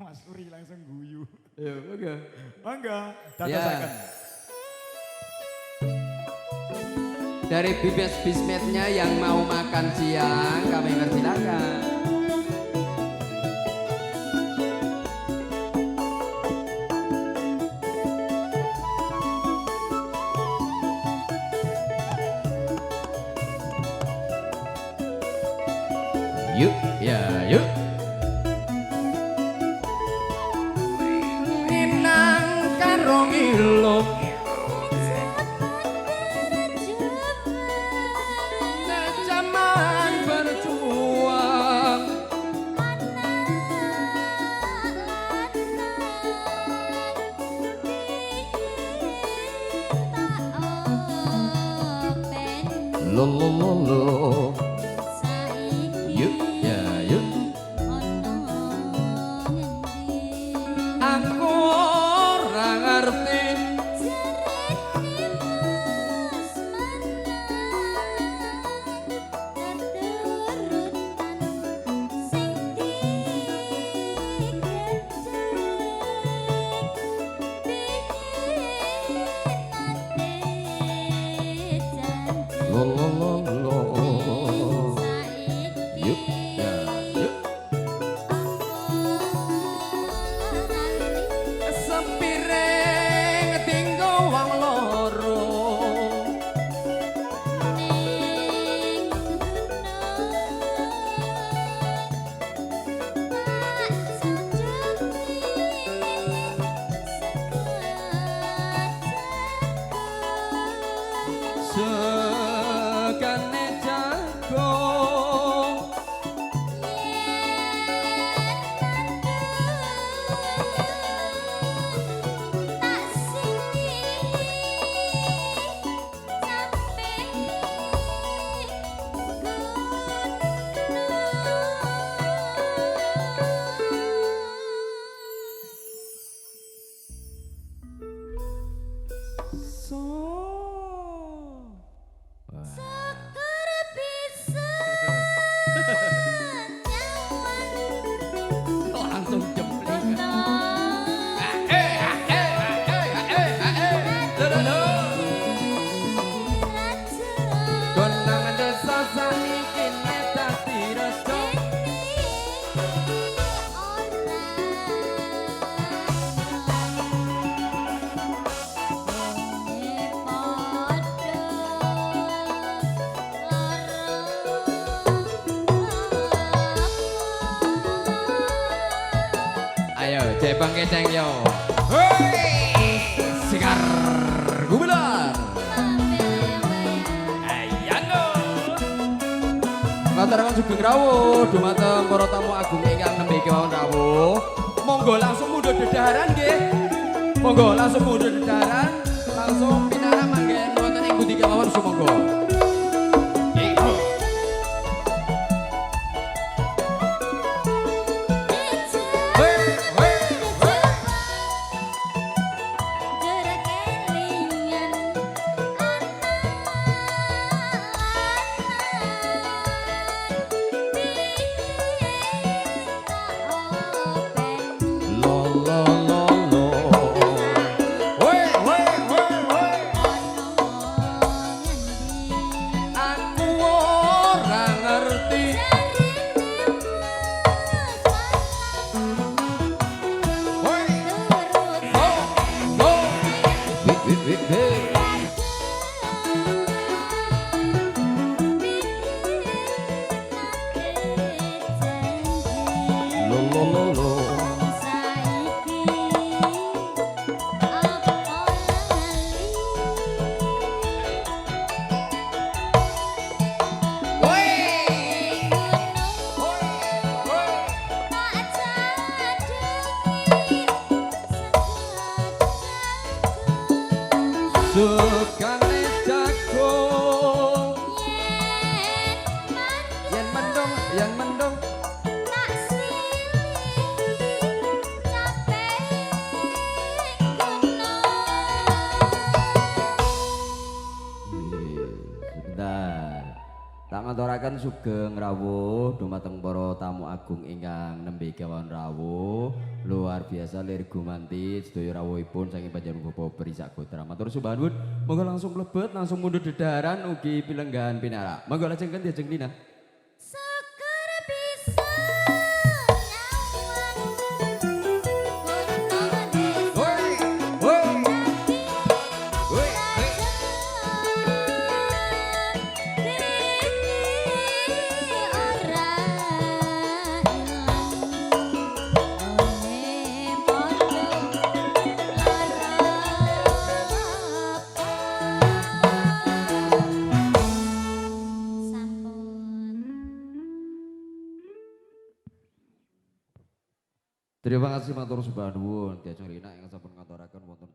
Mas Uri langsung guyu. Ya, monggo. Monggo, dadosaken. Dari bibes bismetnya yang mau makan siang, kami persilakan. Yuk, ya, yuk. Inang karo ngiluk zaman berjuang lo lo lo lo. Yuk, ya, yuk. Aku ora ngerti lo lo lo lo. Yuk, ya, yuk. Sepireng tinggo wong loro sekane jago langsung jempling. Konangan desa saniki dadi rejo. Ayo, Jepang Keceng yo. Hei, Sekar Gumelar. Ayo. Matur sugeng rawuh, dumateng para tamu agung ingkang nembe kewawon rawuh. Monggo langsung mundhut dedaharan nggih. Monggo langsung mundhut dedaharan, langsung pinarak manggen wonten ing budi kewawon sumangga. ngaturaken sugeng rawuh dumateng para tamu agung ingkang nembe kawon rawuh. Luar biasa lir gumanti sedaya rawuhipun saking panjenengan Bapak Perisak Gotra. Matur sembah nuwun. Monggo langsung mlebet langsung mundhut dedaharan ugi pilenggahan pinarak. Monggo lajeng Kanjeng Lina. Seger bisa Terima kasih matur sembah nuwun Kanjeng Lina yang sampun ngaturaken wonten